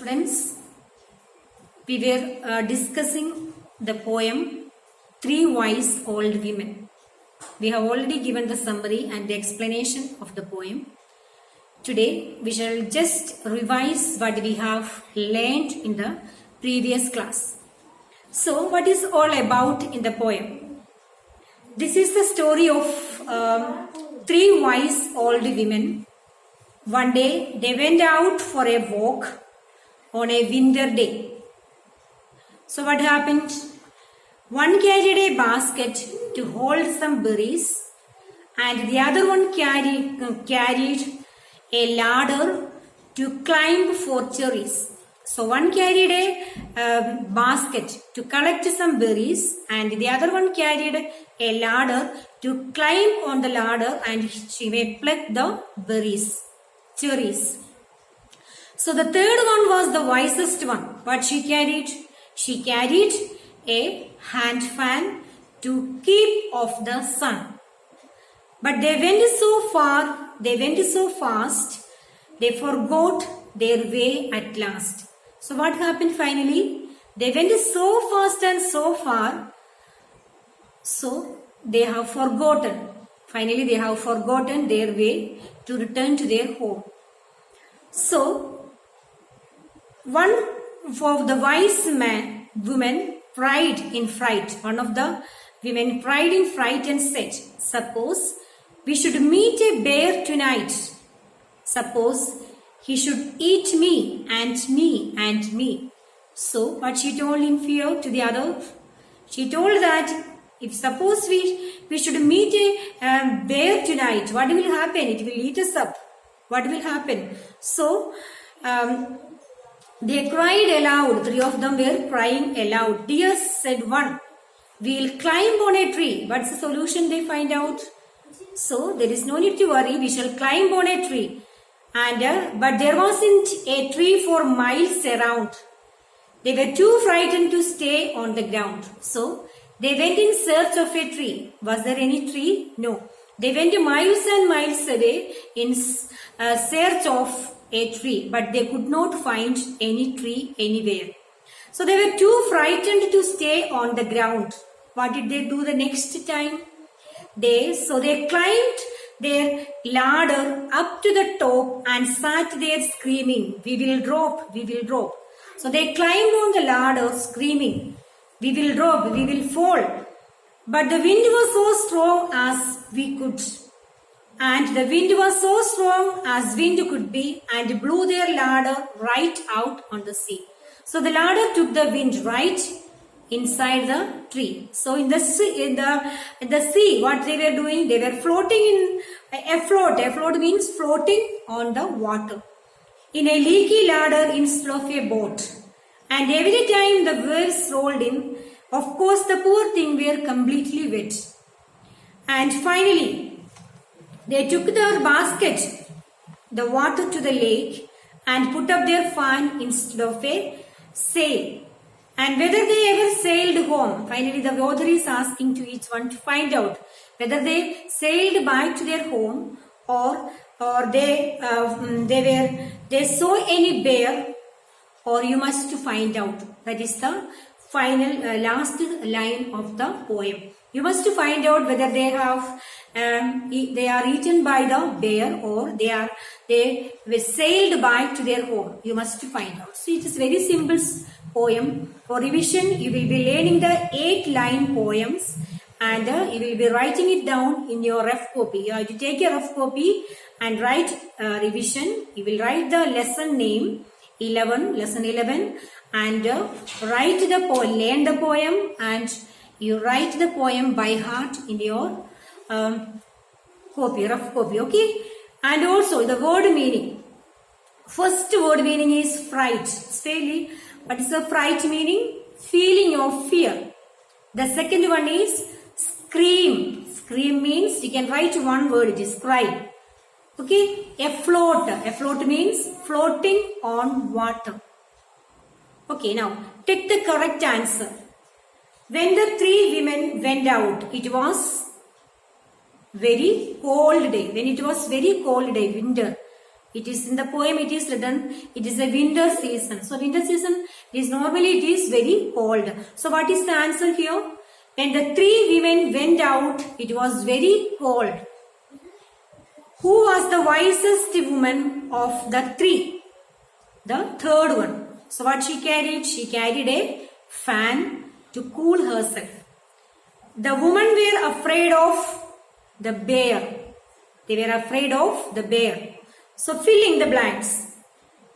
Students, we were discussing the poem Three Wise Old Women. We have already given the summary and the explanation of the poem. Today, we shall just revise what we have learned in the previous class. So, what is all about in the poem? This is the story of three wise old women. One day, they went out for a walk on a winter day. So what happened? One carried a basket to hold some berries and the other one carried a ladder to climb for cherries. So one carried a basket to collect some berries and the other one carried a ladder to climb on the ladder and she may pluck the cherries. So the third one was the wisest one. What she carried? She carried a hand fan to keep off the sun. But they went so fast, they forgot their way at last. So what happened finally? They went so fast and so far, so they have forgotten. Finally, they have forgotten their way to return to their home. So, one of the wise women cried in fright. One of the women cried in fright and said, "Suppose we should meet a bear tonight. Suppose he should eat me and me and me." So, what she told in fear to the other? She told that if suppose we should meet a bear tonight, what will happen? It will eat us up. What will happen? So, they cried aloud. Three of them were crying aloud. "Dear," said one, "we'll climb on a tree." What's the solution they find out? So, there is no need to worry. We shall climb on a tree. But there wasn't a tree for miles around. They were too frightened to stay on the ground. So, they went in search of a tree. Was there any tree? No. They went miles and miles away in search of a tree, but they could not find any tree anywhere. So they were too frightened to stay on the ground. What did they do the next time? They climbed their ladder up to the top and sat there screaming, "We will drop, we will drop." So they climbed on the ladder screaming, "We will drop, we will fall." But the wind was so strong as wind could be and blew their ladder right out on the sea. So the ladder took the wind right inside the tree. So in the sea, what they were doing? They were floating in a float. A float means floating on the water in a leaky ladder instead of a boat. And every time the waves rolled in, of course, the poor thing were completely wet. And finally, they took their basket, the water to the lake and put up their fan instead of a sail. And whether they ever sailed home, finally the author is asking to each one to find out whether they sailed back to their home or they saw any bear, or you must find out. That is the final last line of the poem. You must find out whether they are eaten by the bear or they were sailed back to their home. You must find out. So it is very simple poem. For revision, you will be learning the 8-line poems and you will be writing it down in your rough copy. You have to take a rough copy and write revision. You will write the lesson name, lesson 11, and learn the poem, and you write the poem by heart in your rough copy, okay? And also the word meaning. First word meaning is fright. What is the fright meaning? Feeling of fear. The second one is scream. Scream means you can write one word, it is cry. Okay? Afloat. Afloat means floating on water. Okay, now take the correct answer. When the three women went out, it was very cold day. When it was very cold day, winter, It is in the poem, it is written, it is a winter season. So winter season is normally it is very cold. So what is the answer here? When the three women went out, it was very cold. Who was the wisest woman of the three? The third one. So what she carried? She carried a fan to cool herself. The women were afraid of the bear. They were afraid of the bear. So fill in the blanks.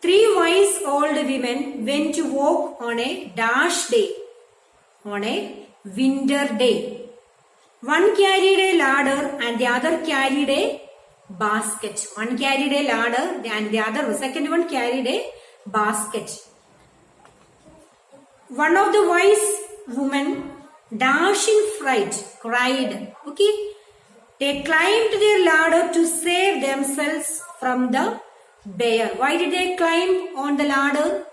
Three wise old women went to walk on a dash day. On a winter day. One carried a ladder and the other carried a basket. One carried a ladder and the second one carried a basket. One of the wise women, dashed in fright, cried. Okay. They climbed their ladder to save themselves from the bear. Why did they climb on the ladder?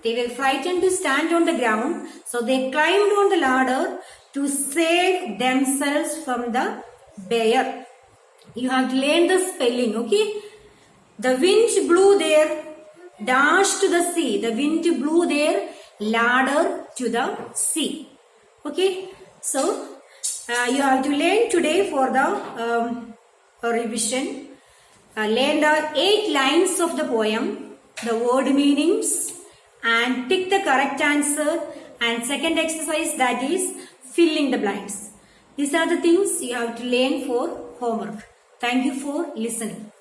They were frightened to stand on the ground. So they climbed on the ladder to save themselves from the bear. You have to learn the spelling, okay? The wind blew their dash to the sea. The wind blew their ladder to the sea. Okay? So, you have to learn today for the revision. Learn the 8 lines of the poem, the word meanings, and pick the correct answer. And second exercise, that is fill in the blanks. These are the things you have to learn for homework. Thank you for listening.